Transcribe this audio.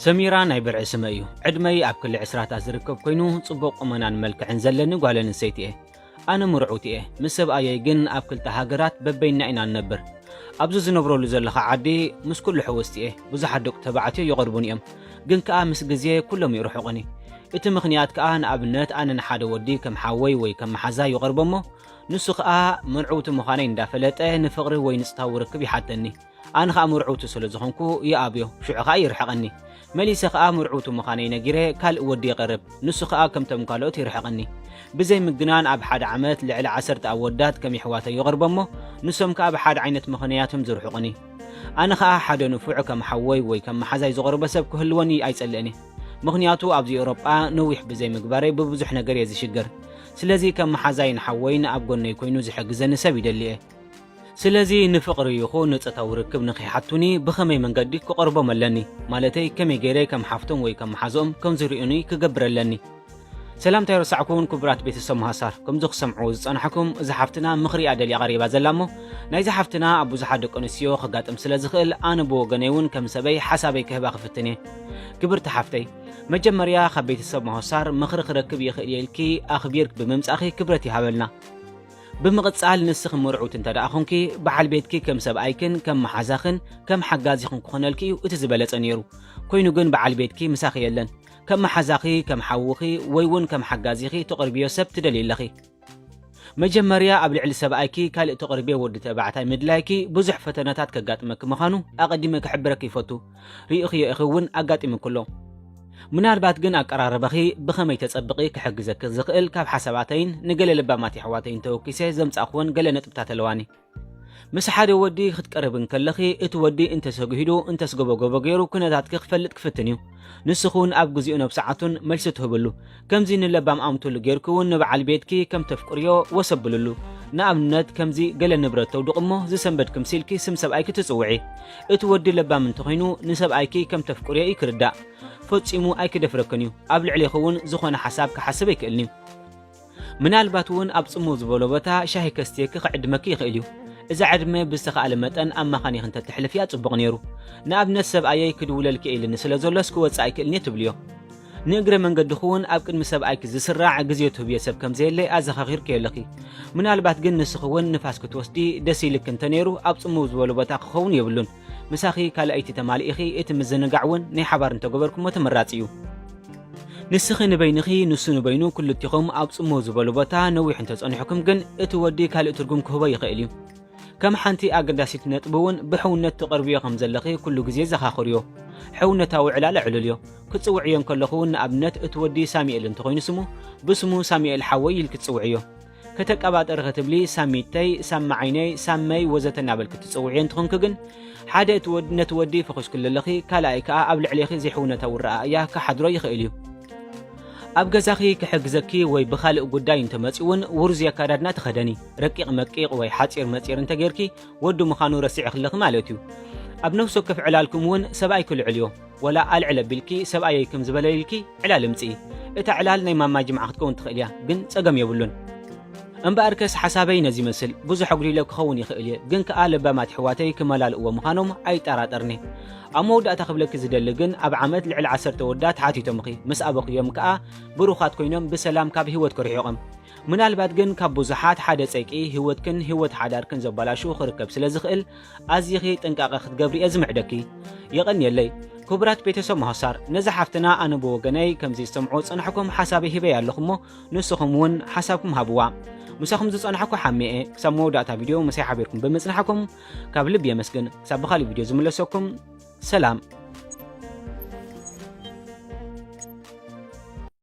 سميرا ናይ ብርዒ ስመ እዩ ዕድመይ ኣብ ክሊ 20 ዝርከብ ኮይኑ ጽቡቕ ቁመናን መልክዕን ዘለኒ ጓል ኣንስተይቲ እየ ኣነ ምርዑት እየ ምስ ሰብኣየይ ግን ኣብ ክልተ ሃገራት በበይና ኢና ንነብር ኣብዚ ዝነብረሉ ዘለኻ ዓዲ ምስ ኩሉ ሕወስቲ እየ ብዙሓት ደቂ ተባዕትዮ ይቐርቡን እዮም ግን ከኣ ምስ ግዜ ኩሎም ይርሕቑኒ እቲ ምኽንያት ከኣ ንኣብነት ኣነ ንሓደ ወዲ ከም ሓወይ ወይ ከም መሓዛ ይቐርቦ እሞ ንሱ ከኣ ምርዑት ምዃነይ እንዳፈለጠ ንፍቕሪ ወይ ንፅታዊ ርክብ ይሓተኒ ኣነ ከኣ ምርዑት ስለ ዝኾንኩ ይኣብዮ ሽዑ ከኣ ይርሕቐኒ መሊሰ ከኣ ምርዑት ምዃነይ ነጊረ ካልእ ወዲ ይቐርብ ንሱ ከኣ ከምቶም ካልኦት ይርሕቐኒ ብዘይ ምግናን ኣብ ሓደ ዓመት ልዕሊ 10 ኣወዳት ከም ይሕዋተይ ይቐርቦ እሞ ንሶም ከኣ ብሓደ ዓይነት ምኽንያቶም ዝርሕቑኒ ኣነ ከኣ ሓደ ንፉዕ ከም ሓወይ ወይ ከም መሓዛይ ዝቐርቦ ሰብ ክህልወኒ ኣይጸልአኒ ምኽንያቱ ኣብዚ ኤውሮጳ ነዊሕ ብዘይ ምግባረይ ብብዙሕ ነገር እየ ዝሽገር ስለዚ ከም መሓዛይ ንሓወይን ኣብ ጎነይ ኮይኑ ዝሕግዘኒ ሰብ ይደሊ እየ ስለዚ ንፍቕሪ ይኹን ንፀታዊ ርክብ ንኺሓቱኒ ብኸመይ መንገዲ ክቐርቦም ኣለኒ ማለተይ ከመይ ገይረ ከም ሓፍቶም ወይ ከም መሓዞኦም ከም ዝርዩኒ ክገብር ኣለኒ ሰላምታ ይረሳዕኩን ክቡራት ቤተሰብ መሃሳር ከምዚ ክሰምዑ ዝጸናሕኩም እዚ ሓፍትና ምኽሪ ኣደልያ ቀሪባ ዘላ እሞ ናይዚ ሓፍትና ኣብ ብዙሓት ደቂ ኣንስትዮ ክጋጥም ስለ ዝኽእል ኣነ ብወገነይ እውን ከም ሰበይ ሓሳበይ ክህባ ክፍትን እየ ክብርቲ ሓፍተይ መጀመርያ ካብ ቤተሰብ መሃሳር ምኽሪ ክረክብ ይኽእል ኢልኪ ኣኽቢርክ ብምምጻእኺ ክብረት ይሃበልና ብምቕጻል ንስኽ ምርዑት እንተ ደኣ ኾንኪ በዓል ቤትኪ ከም ሰብኣይክን ከም መሓዛኽን ከም ሓጋዚኽን ክኾነልኪ እዩ እቲ ዝበለጸ ነይሩ ኮይኑ ግን በዓል ቤትኪ ምሳኺ የለን ከም መሓዛኺ ከም ሓውኺ ወይ እውን ከም ሓጋዚኺ ተቐርብዮ ሰብ ትደልዩ ኣለኺ መጀመርያ ኣብ ልዕሊ ሰብኣይኪ ካልእ ተቐርብዮ ወዲ ተባዕታይ ምድላይኪ ብዙሕ ፈተነታት ከጋጥመኪ ምዃኑ ኣቐዲመ ክሕብረኪ ይፈቱ ርኢኽዮ ኢኺ እውን ኣጋጢሙክ ኣሎ ምናልባት ግን ኣቀራርበኺ ብኸመይ ተጸብቒ ክሕግዘኪ ዝኽእል ካብ ሓሳባተይን ንገለ ልባማት ኣሕዋተይን ተወኪሰ ዘምጻእኽወን ገለ ነጥብታት ኣለዋኒ ምስ ሓደ ወዲ ክትቀርብን ከለኺ እቲ ወዲ እንተሰጉሂዱ እንተስገበገበ ገይሩ ኩነታትኪ ክፈልጥ ክፍትን እዩ ንስኹን ኣብ ግዚኡ ነብሰዓቱን መልሲ ትህብሉ ከምዚ ንለባም ኣምትሉ ጌርኩ እውን ንበዓል ቤትኪ ከም ተፍቅርዮ ወሰብልሉ ንኣብነት ከምዚ ገለ ንብረት ተውድቕ እሞ ዝሰንበድ ክምሲልኪ ስም ሰብኣይኪ ትጽውዒ እቲ ወዲ ለባም እንተኾይኑ ንሰብኣይኪ ከም ተፍቅርዮ ይክርዳእ ፈጺሙ ኣይክደፍረክን እዩ ኣብ ልዕሊኹ እውን ዝኾነ ሓሳብ ክሓስብ ኣይክእልኒ ምናልባት እውን ኣብ ጽሙው ዝበሎ ቦታ ሻሂ ከስትየኪ ክዕድመኪ ይኽእል እዩ እዛ ዕድመ ብዝተኻእለ መጠን ኣብ መኻኒኽ እንተትሕልፍያ ጽቡቕ ነይሩ ንኣብነት ሰብኣየይ ክድውለልኪ ኢልኒ ስለ ዘሎስ ክወፅእ ኣይክእልኒ ትብልዮ ንእግረ መንገድኹ እውን ኣብ ቅድሚ ሰብኣይኪ ዝስራዕ ግዜ ትህብዮ ሰብ ከም ዘየለይ ኣዘኻኺርኪ ኣለኺ ምናልባት ግን ንስኺ እውን ንፋስ ክትወስዲ ደስ ኢልክ እንተ ነይሩ ኣብ ጽሙው ዝበሎ ቦታ ክኸውን የብሉን ምሳኺ ካልኣይቲ ተማሊኢኺ እቲ ምዝንጋዕ እውን ናይ ሓባር እንተገበርኩሞ ተመራፂ እዩ ንስኺ ንበይንኺ ንሱ ንበይኑ ኩልቲኹም ኣብ ጽሙው ዝበሎ ቦታ ነዊሕ እንተጸኒሑኩም ግን እቲ ወዲ ካልእ ትርጉም ክህቦ ይኽእል እዩ ከም ሓንቲ ኣገዳሲት ነጥቢ እውን ብሕውነት ተቐርብዮ ከም ዘለኺ ኩሉ ግዜ ዘኻኽርዮ ሕውነታዊ ዕላል ዕልልዮ ክጽውዕዮ ከለኹ ንኣብነት እቲ ወዲ ሳሙኤል እንተኾይኑ ስሙ ብስሙ ሳሙኤል ሓወይ ኢልክ ትጽውዕዮ ከተቀባጠር ክትብሊ ሳሚተይ ሳማዓይነይ ሳመይ ወዘተ እናበልክ ትጽውዕዮ እንትኾንክ ግን ሓደ እቲ ወዲ ነቲ ወዲ ፈኺስኩ ኣለኺ ካልኣይ ከኣ ኣብ ልዕሊኺ ዘይሕውነታዊ ረኣያ ክሓድሮ ይኽእል እዩ ኣብ ገዛኺ ክሕግዘኪ ወይ ብኻልእ ጉዳይ እንተመጺውን ውሩዝ ኣከዳድና ተኸደኒ ረቂቕ መቂቕ ወይ ሓጺር መጺር እንተጌርኪ ወዲ ምዃኑ ረሲዕ ክለኺ ማለት እዩ ኣብ ነፍሲ ወከፍ ዕላልኩም እውን ሰብኣይ ክልዕልዮ ወላ ኣልዕለ ቢልኪ ሰብኣየይ ከም ዝበለ ኢልኪ ዕላል እምፅኢ እታ ዕላል ናይ ማማይ ጅምዓ ክትከውን ትኽእል እያ ግን ጸገም የብሉን እምበኣርከስ ሓሳበይ ነዚ ይመስል ብዙሕ ኣጉሊለ ክኸውን ይኽእል እየ ግን ከኣ ለባማት ኣሕዋተይ ክመላልእዎ ምዃኖም ኣይጠራጠርኒ ኣብ መወዳእታ ክብለኪ ዝደሊ ግን ኣብ ዓመት ልዕሊ 10 ወዳት ሓቲቶምኺ ምስ ኣበኽዮም ከኣ ብሩኻት ኮይኖም ብሰላም ካብ ህይወት ክርሕቖም ምናልባት ግን ካብ ብዙሓት ሓደ ፀቂ ህይወትክን ህይወት ሓዳርክን ዘበላሹ ክርከብ ስለ ዝኽእል ኣዝይኺ ጥንቃቐ ክትገብሪ እየ ዝምዕደኪ የቐኒየለይ ክቡራት ቤተሰብ መሃሳር ነዚ ሓፍትና ኣነ ብወገነይ ከምዚ ዝሰምዑ ጽናሕኩም ሓሳበይ ሂበይ ኣለኹ እሞ ንስኹም እውን ሓሳብኩም ሃብዋ ምሳኹም ዝጸናሕኩ ሓሚኤ ክሳብ መወዳእታ ቪድዮ መሳይ ሓቢርኩም ብምጽናሕኩም ካብ ልብ የመስግን ክሳብ ብኻልእ ቪድዮ ዝምለሰኩም ሰላም